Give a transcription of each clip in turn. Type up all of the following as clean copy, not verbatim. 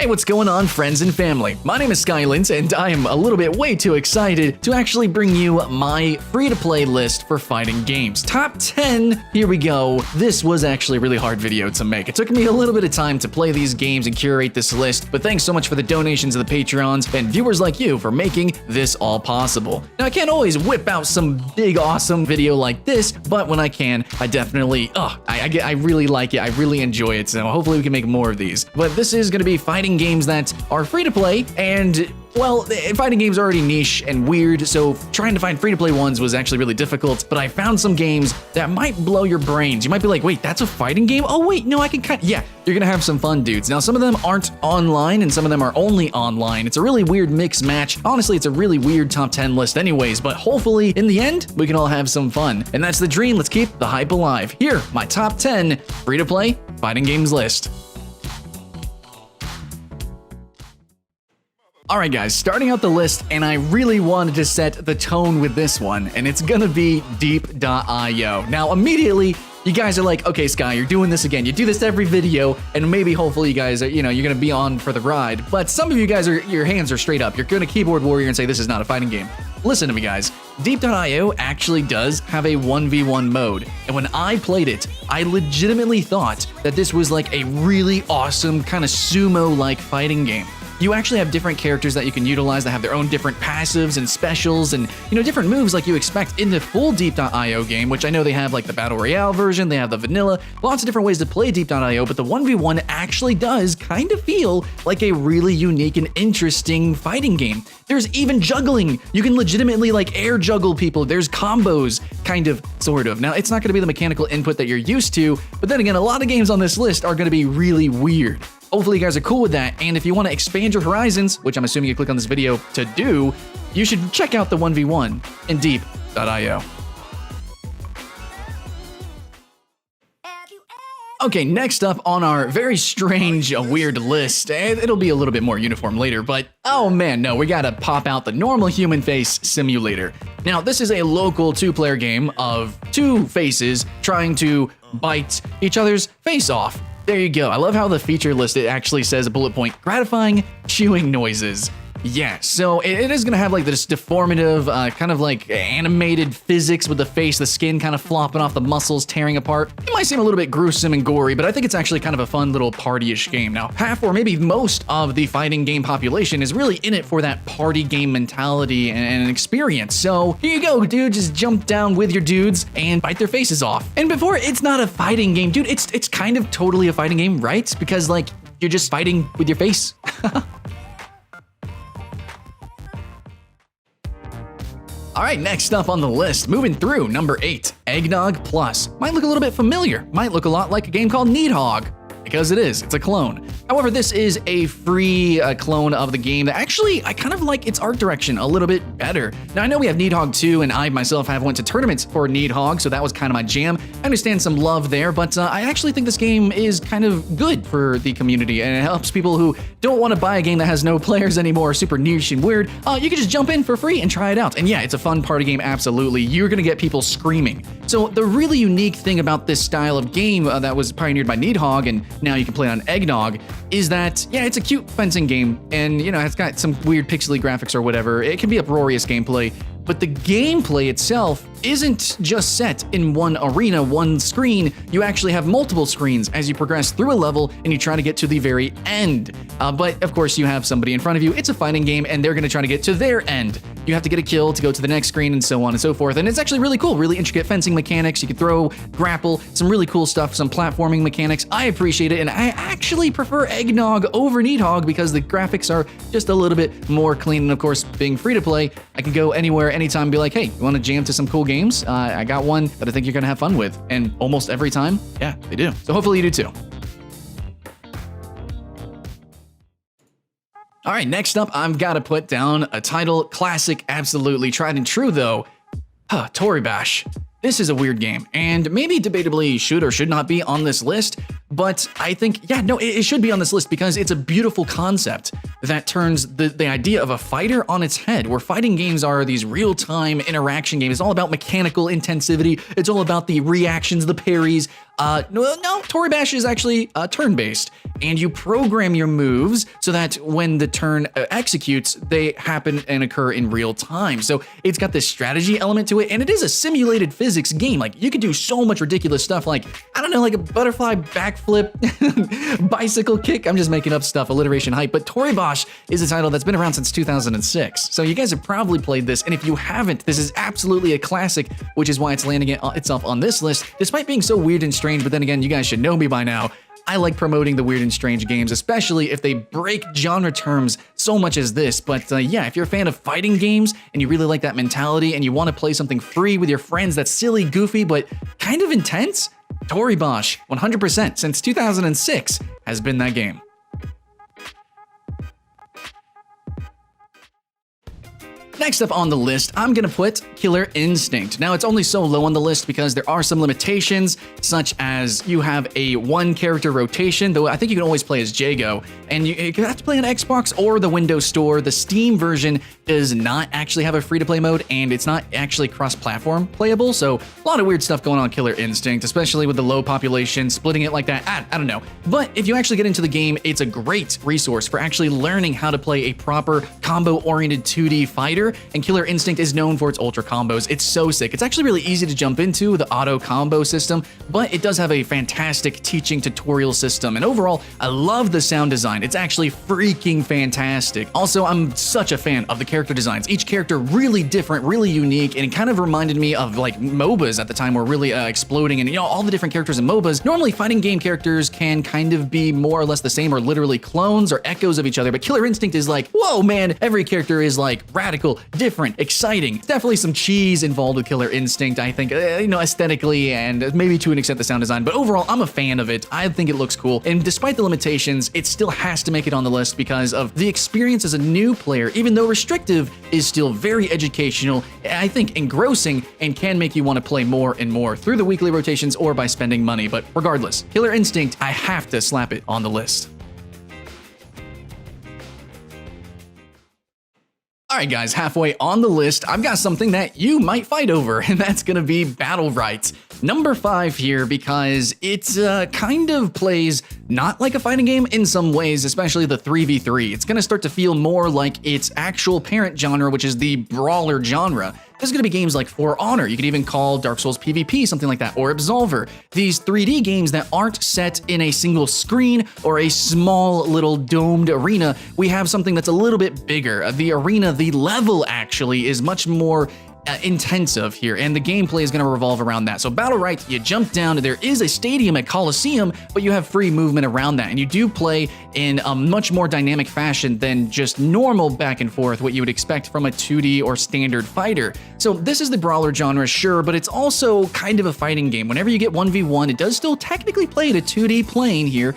Hey, what's going on, friends and family? My name is Skylent, and I am a little bit way too excited to actually bring you my free-to-play list for fighting games. Top 10, here we go. This was actually a really hard video to make. It took me a little bit of time to play these games and curate this list, but thanks so much for the donations of the Patreons and viewers like you for making this all possible. Now, I can't always whip out some big, awesome video like this, but when I can, I definitely, I really like it. I really enjoy it, so hopefully we can make more of these. But this is going to be fighting games that are free to play, and well, fighting games are already niche and weird, so trying to find free-to-play ones was actually really difficult, but I found some games that might blow your brains. You might be like, wait, that's a fighting game? Oh wait, no, I can yeah, you're gonna have some fun, dudes. Now, some of them aren't online, and some of them are only online. It's a really weird mix match. Honestly, it's a really weird top 10 list anyways, but hopefully, in the end, we can all have some fun. And that's the dream. Let's keep the hype alive. Here, my top 10 free-to-play fighting games list. Alright guys, starting out the list, and I really wanted to set the tone with this one, and it's gonna be Deep.io. Now immediately, you guys are like, okay Sky, you're doing this again. You do this every video, and maybe hopefully you guys are, you're gonna be on for the ride, but some of you guys your hands are straight up. You're gonna keyboard warrior and say this is not a fighting game. Listen to me guys, Deep.io actually does have a 1v1 mode, and when I played it, I legitimately thought that this was like a really awesome kind of sumo-like fighting game. You actually have different characters that you can utilize that have their own different passives and specials and, different moves like you expect in the full Deep.io game, which I know they have like the Battle Royale version, they have the vanilla, lots of different ways to play Deep.io, but the 1v1 actually does kind of feel like a really unique and interesting fighting game. There's even juggling. You can legitimately like air juggle people. There's combos, kind of, sort of. Now, it's not gonna be the mechanical input that you're used to, but then again, a lot of games on this list are gonna be really weird. Hopefully you guys are cool with that, and if you want to expand your horizons, which I'm assuming you click on this video to do, you should check out the 1v1 in Deep.io. Okay, next up on our very strange, weird list, and it'll be a little bit more uniform later, but oh man, no, we gotta pop out the normal human face simulator. Now, this is a local two-player game of two faces trying to bite each other's face off. There you go. I love how the feature list, it actually says a bullet point, gratifying chewing noises. Yeah, so it is going to have like this deformative, kind of like animated physics with the face, the skin kind of flopping off the muscles, tearing apart. It might seem a little bit gruesome and gory, but I think it's actually kind of a fun little party-ish game. Now, half or maybe most of the fighting game population is really in it for that party game mentality and experience. So here you go, dude, just jump down with your dudes and bite their faces off. And before, it's not a fighting game, dude, it's kind of totally a fighting game, right? Because like, you're just fighting with your face. All right, next up on the list, moving through, number 8, EggNogg Plus. Might look a little bit familiar, might look a lot like a game called Needhog, because it is, it's a clone. However, this is a free clone of the game that actually, I kind of like its art direction a little bit better. Now, I know we have Needhog 2, and I myself have went to tournaments for Needhog, so that was kind of my jam. I understand some love there, but I actually think this game is kind of good for the community, and it helps people who don't want to buy a game that has no players anymore, super niche and weird. You can just jump in for free and try it out. And yeah, it's a fun party game, absolutely. You're gonna get people screaming. So the really unique thing about this style of game that was pioneered by Needhog, and now you can play on EggNogg, is that, yeah, it's a cute fencing game, and it's got some weird pixely graphics or whatever. It can be uproarious gameplay, but the gameplay itself isn't just set in one arena, one screen. You actually have multiple screens as you progress through a level and you try to get to the very end. But of course you have somebody in front of you. It's a fighting game and they're gonna try to get to their end. You have to get a kill to go to the next screen and so on and so forth. And it's actually really cool, really intricate fencing mechanics. You can throw, grapple, some really cool stuff, some platforming mechanics. I appreciate it, and I actually prefer EggNogg over Needhog because the graphics are just a little bit more clean. And of course, being free to play, I can go anywhere, anytime, and be like, hey, you wanna jam to some cool games? I got one that I think you're gonna have fun with. And almost every time, yeah, they do. So hopefully you do too. All right, next up, I've got to put down a title, classic, absolutely tried and true though, Toribash. This is a weird game, and maybe debatably should or should not be on this list, but I think, yeah, no, it should be on this list because it's a beautiful concept that turns the idea of a fighter on its head, where fighting games are these real-time interaction games. It's all about mechanical intensivity. It's all about the reactions, the parries. No, Toribash is actually turn-based, and you program your moves so that when the turn executes, they happen and occur in real time. So it's got this strategy element to it, and it is a simulated physics game. Like, you could do so much ridiculous stuff, like, I don't know, like a butterfly backflip, bicycle kick. I'm just making up stuff, alliteration hype, but Toribash is a title that's been around since 2006. So you guys have probably played this, and if you haven't, this is absolutely a classic, which is why it's landing itself on this list, despite being so weird and strange. But then again, you guys should know me by now. I like promoting the weird and strange games, especially if they break genre terms so much as this. But yeah, if you're a fan of fighting games and you really like that mentality and you want to play something free with your friends that's silly, goofy, but kind of intense, Toribash, 100% since 2006 has been that game. Next up on the list, I'm gonna put Killer Instinct. Now, it's only so low on the list because there are some limitations, such as you have a one-character rotation, though I think you can always play as Jago, and you have to play on Xbox or the Windows Store. The Steam version does not actually have a free-to-play mode, and it's not actually cross-platform playable, so a lot of weird stuff going on Killer Instinct, especially with the low population, splitting it like that, I don't know. But if you actually get into the game, it's a great resource for actually learning how to play a proper combo-oriented 2D fighter, and Killer Instinct is known for its ultra combos. It's so sick. It's actually really easy to jump into, the auto combo system, but it does have a fantastic teaching tutorial system, and overall, I love the sound design. It's actually freaking fantastic. Also, I'm such a fan of the character designs. Each character really different, really unique, and it kind of reminded me of like MOBAs at the time were really exploding, and you know, all the different characters in MOBAs. Normally, fighting game characters can kind of be more or less the same or literally clones or echoes of each other, but Killer Instinct is like, whoa man, every character is like radical, different, exciting. Definitely some cheese involved with Killer Instinct, I think, you know, aesthetically and maybe to an extent the sound design, but overall, I'm a fan of it. I think it looks cool, and despite the limitations, it still has to make it on the list because of the experience as a new player. Even though restrictive, is still very educational, I think engrossing, and can make you want to play more and more through the weekly rotations or by spending money. But regardless, Killer Instinct, I have to slap it on the list. Alright guys, halfway on the list, I've got something that you might fight over, and that's gonna be Battlerite. Number 5 here because it kind of plays not like a fighting game in some ways, especially the 3v3. It's gonna start to feel more like its actual parent genre, which is the brawler genre. There's gonna be games like For Honor, you could even call Dark Souls PvP, something like that, or Absolver. These 3D games that aren't set in a single screen or a small little domed arena, we have something that's a little bit bigger. The arena, the level actually, is much more intensive here, and the gameplay is going to revolve around that. So Battlerite, you jump down, there is a stadium at Coliseum, but you have free movement around that, and you do play in a much more dynamic fashion than just normal back and forth, what you would expect from a 2D or standard fighter. So this is the brawler genre, sure, but it's also kind of a fighting game. Whenever you get 1v1, it does still technically play at a 2D plane here.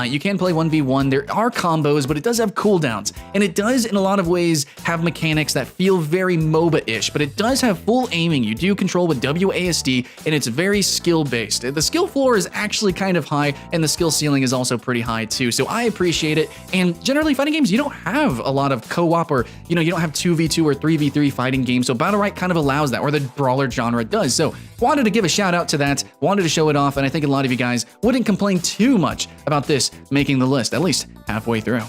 You can play 1v1, there are combos, but it does have cooldowns, and it does in a lot of ways have mechanics that feel very MOBA-ish, but it does have full aiming. You do control with WASD, and it's very skill-based. The skill floor is actually kind of high, and the skill ceiling is also pretty high too, so I appreciate it. And generally, fighting games, you don't have a lot of co-op, or you don't have 2v2 or 3v3 fighting games, so Battlerite kind of allows that, or the brawler genre does. So wanted to give a shout out to that, wanted to show it off, and I think a lot of you guys wouldn't complain too much about this making the list, at least halfway through.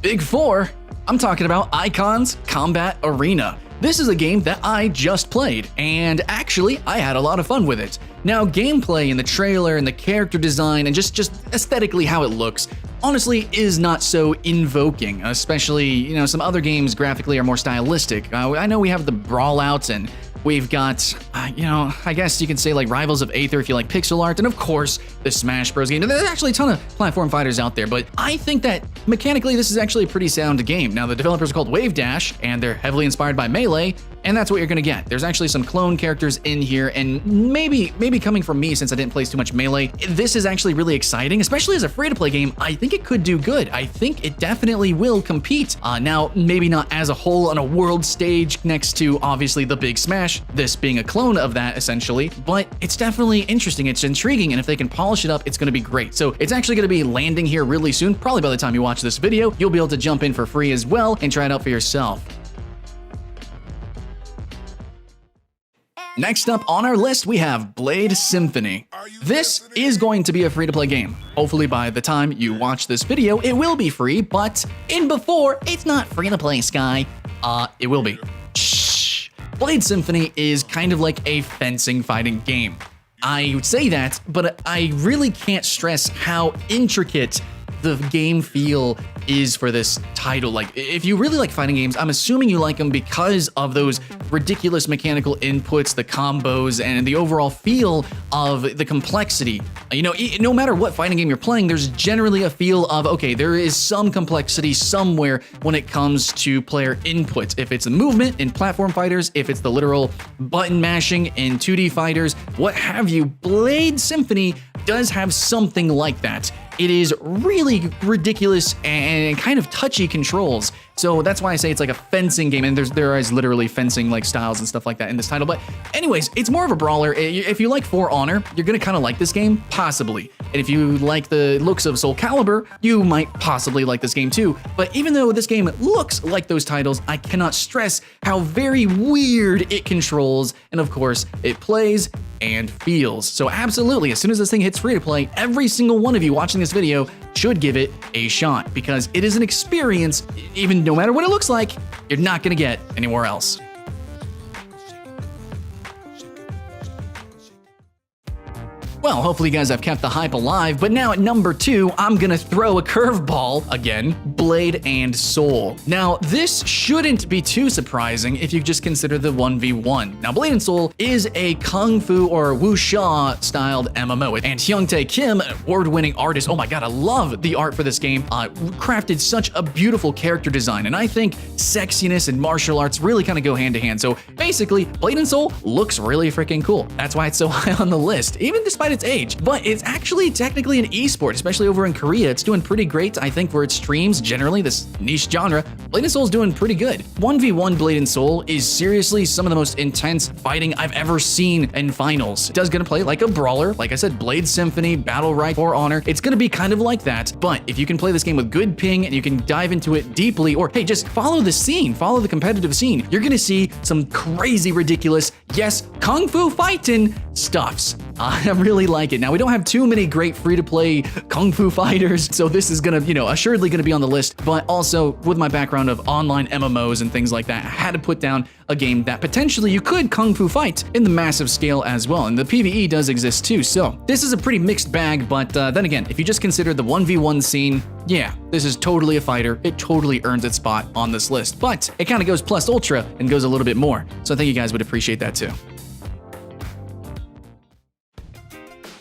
Big 4, I'm talking about Icons Combat Arena. This is a game that I just played, and actually, I had a lot of fun with it. Now, gameplay and the trailer and the character design and just aesthetically how it looks, honestly, is not so invoking, especially, some other games graphically are more stylistic. I know we have the Brawlouts, and we've got, I guess you can say like Rivals of Aether if you like pixel art, and of course, the Smash Bros. Game. There's actually a ton of platform fighters out there, but I think that mechanically this is actually a pretty sound game. Now, the developers are called Wave Dash, and they're heavily inspired by Melee, and that's what you're gonna get. There's actually some clone characters in here, and maybe coming from me since I didn't play too much Melee, this is actually really exciting, especially as a free-to-play game. I think it could do good. I think it definitely will compete. Now, maybe not as a whole on a world stage next to, obviously, the big Smash, this being a clone of that, essentially, but it's definitely interesting, it's intriguing, and if they can polish it up, it's gonna be great. So it's actually gonna be landing here really soon. Probably by the time you watch this video, you'll be able to jump in for free as well and try it out for yourself. Next up on our list, we have Blade Symphony. This is going to be a free-to-play game. Hopefully by the time you watch this video, it will be free, but before, it's not free-to-play, Sky. It will be. Shh. Blade Symphony is kind of like a fencing fighting game. I would say that, but I really can't stress how intricate the game feel is for this title. Like, if you really like fighting games, I'm assuming you like them because of those ridiculous mechanical inputs, the combos, and the overall feel of the complexity. You know, no matter what fighting game you're playing, there's generally a feel of, okay, there is some complexity somewhere when it comes to player inputs. If it's movement in platform fighters, if it's the literal button mashing in 2D fighters, what have you, Blade Symphony does have something like that. It is really ridiculous and kind of touchy controls. So that's why I say it's like a fencing game, and there is literally fencing like styles and stuff like that in this title. But anyways, it's more of a brawler. If you like For Honor, you're gonna kind of like this game, possibly. And if you like the looks of Soul Calibur, you might possibly like this game too. But even though this game looks like those titles, I cannot stress how very weird it controls, and of course, it plays and feels. So absolutely, as soon as this thing hits free to play, every single one of you watching this video should give it a shot, because it is an experience, even no matter what it looks like, you're not gonna get anywhere else. Well, hopefully you guys have kept the hype alive, but now at number 2, I'm gonna throw a curveball again, Blade and Soul. Now, this shouldn't be too surprising if you just consider the 1v1. Now, Blade and Soul is a Kung Fu or Wuxia styled MMO, and Hyungtae Kim, an award-winning artist, oh my god, I love the art for this game, crafted such a beautiful character design, and I think sexiness and martial arts really kind of go hand to hand. So basically, Blade and Soul looks really freaking cool. That's why it's so high on the list, even despite its age. But it's actually technically an esport, especially over in Korea. It's doing pretty great, I think, for its streams. Generally, this niche genre, Blade and Soul is doing pretty good. 1v1 Blade and Soul is seriously some of the most intense fighting I've ever seen in finals. It does gonna play like a brawler. Like I said, Blade Symphony, Battlerite, For Honor. It's gonna be kind of like that. But if you can play this game with good ping and you can dive into it deeply, or hey, just follow the scene, follow the competitive scene, you're gonna see some crazy, ridiculous, yes, Kung Fu fighting stuffs. I really like it. Now, we don't have too many great free-to-play Kung Fu fighters, so this is gonna, assuredly gonna be on the list, but also with my background of online MMOs and things like that, I had to put down a game that potentially you could Kung Fu fight in the massive scale as well, and the PvE does exist too, so this is a pretty mixed bag, but then again, if you just consider the 1v1 scene, yeah, this is totally a fighter. It totally earns its spot on this list, but it kind of goes plus ultra and goes a little bit more, so I think you guys would appreciate that too.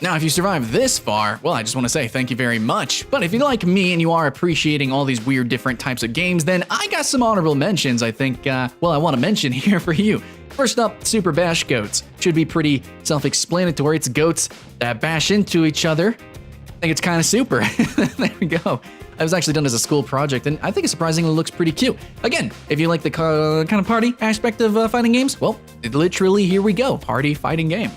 Now, if you survived this far, well, I just want to say thank you very much. But if you're like me and you are appreciating all these weird different types of games, then I got some honorable mentions I think, I want to mention here for you. First up, Super Bash Goats. Should be pretty self-explanatory. It's goats that bash into each other. I think it's kind of super. There we go. It was actually done as a school project, and I think it surprisingly looks pretty cute. Again, if you like the kind of party aspect of fighting games, well, literally here we go, party fighting game.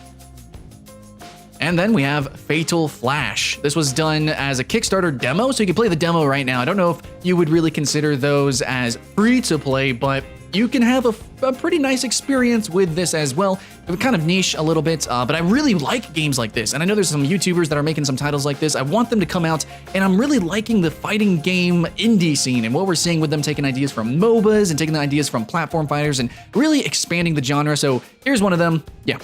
And then we have Fatal Flash. This was done as a Kickstarter demo, so you can play the demo right now. I don't know if you would really consider those as free to play, but you can have a pretty nice experience with this as well. It's kind of niche a little bit, but I really like games like this. And I know there's some YouTubers that are making some titles like this. I want them to come out, and I'm really liking the fighting game indie scene and what we're seeing with them taking ideas from MOBAs and taking the ideas from platform fighters and really expanding the genre. So here's one of them. Yeah.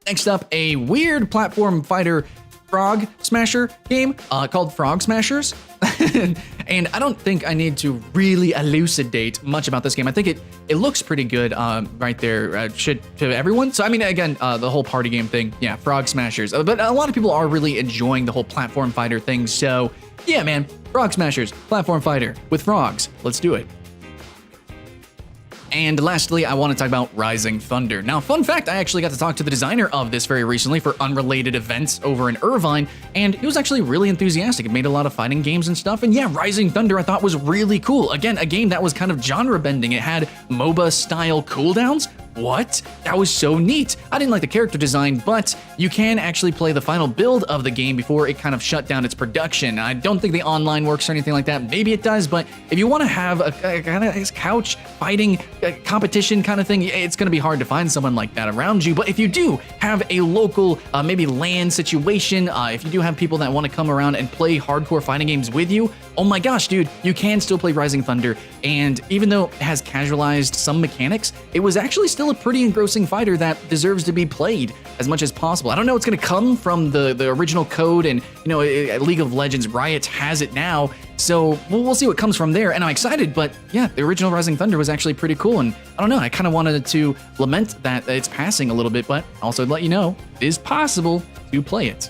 Next up, a weird platform fighter frog smasher game called Frog Smashers. And I don't think I need to really elucidate much about this game. I think it looks pretty good right there to everyone. So I mean, again, the whole party game thing, yeah, Frog Smashers. But a lot of people are really enjoying the whole platform fighter thing. So yeah, man, Frog Smashers, platform fighter with frogs. Let's do it. And lastly, I want to talk about Rising Thunder. Now, fun fact, I actually got to talk to the designer of this very recently for unrelated events over in Irvine, and he was actually really enthusiastic. It made a lot of fighting games and stuff, and yeah, Rising Thunder I thought was really cool. Again, a game that was kind of genre bending. It had MOBA-style cooldowns. what? That was so neat. I didn't like the character design, but you can actually play the final build of the game before it kind of shut down its production. I don't think the online works or anything like that. Maybe it does, but if you want to have a kind of couch fighting competition kind of thing, it's going to be hard to find someone like that around you. But if you do have a local, maybe LAN situation, if you do have people that want to come around and play hardcore fighting games with you, oh my gosh, dude, you can still play Rising Thunder. And even though it has casualized some mechanics, it was actually still a pretty engrossing fighter that deserves to be played as much as possible. I don't know what's going to come from the original code, and League of Legends Riot has it now, so we'll see what comes from there. And I'm excited, but yeah, the original Rising Thunder was actually pretty cool, and I don't know, I kind of wanted to lament that it's passing a little bit, but also let you know it is possible to play it.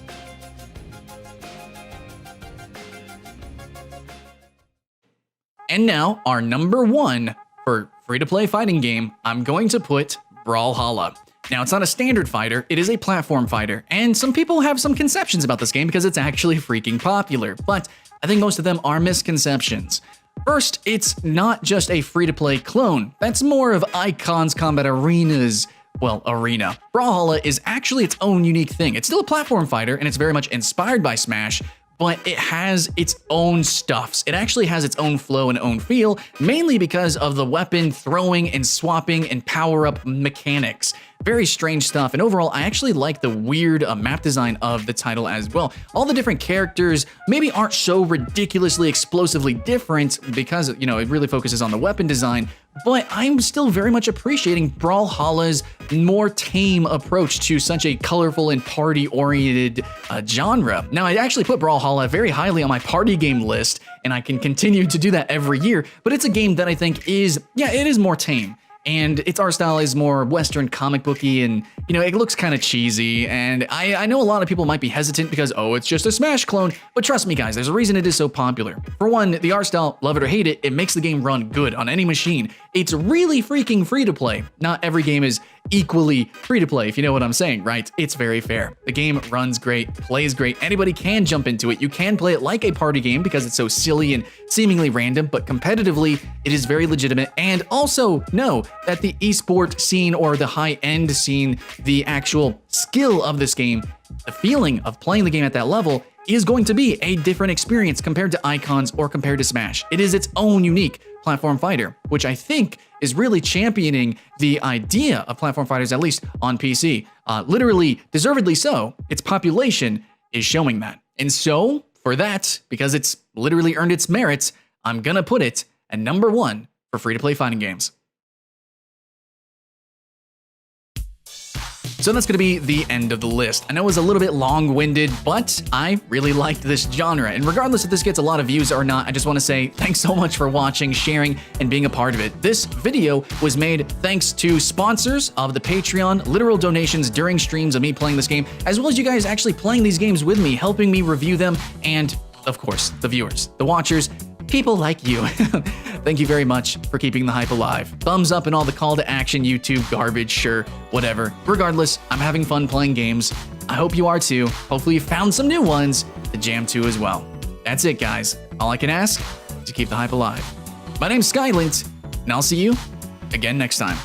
And now, our number one for free-to-play fighting game, I'm going to put Brawlhalla. Now, it's not a standard fighter, it is a platform fighter, and some people have some conceptions about this game because it's actually freaking popular, but I think most of them are misconceptions. First, it's not just a free-to-play clone. That's more of Icon's Combat Arena's, arena. Brawlhalla is actually its own unique thing. It's still a platform fighter, and it's very much inspired by Smash, but it has its own stuffs. It actually has its own flow and own feel, mainly because of the weapon throwing and swapping and power-up mechanics. Very strange stuff, and overall, I actually like the weird map design of the title as well. All the different characters maybe aren't so ridiculously explosively different because, it really focuses on the weapon design, but I'm still very much appreciating Brawlhalla's more tame approach to such a colorful and party-oriented genre. Now, I actually put Brawlhalla very highly on my party game list, and I can continue to do that every year, but it's a game that I think is more tame. And its art style is more Western comic booky, and it looks kind of cheesy, and I know a lot of people might be hesitant because, it's just a Smash clone, but trust me guys, there's a reason it is so popular. For one, the art style, love it or hate it, it makes the game run good on any machine. It's really freaking free to play. Not every game is equally free to play, if you know what I'm saying, right? It's very fair. The game runs great, plays great, anybody can jump into it. You can play it like a party game because it's so silly and seemingly random, but competitively, it is very legitimate. And also know that the esport scene or the high-end scene, the actual skill of this game, the feeling of playing the game at that level is going to be a different experience compared to Icons or compared to Smash. It is its own unique platform fighter, which I think is really championing the idea of platform fighters, at least on PC. Literally, deservedly so, its population is showing that. And so, for that, because it's literally earned its merits, I'm gonna put it at number one for free-to-play fighting games. So that's going to be the end of the list. I know it was a little bit long-winded, but I really liked this genre. And regardless if this gets a lot of views or not, I just want to say thanks so much for watching, sharing, and being a part of it. This video was made thanks to sponsors of the Patreon, literal donations during streams of me playing this game, as well as you guys actually playing these games with me, helping me review them, and of course, the viewers, the watchers, people like you. Thank you very much for keeping the hype alive. Thumbs up and all the call to action YouTube garbage, sure, whatever. Regardless, I'm having fun playing games. I hope you are too. Hopefully you found some new ones to jam to as well. That's it, guys. All I can ask is to keep the hype alive. My name's Skylent, and I'll see you again next time.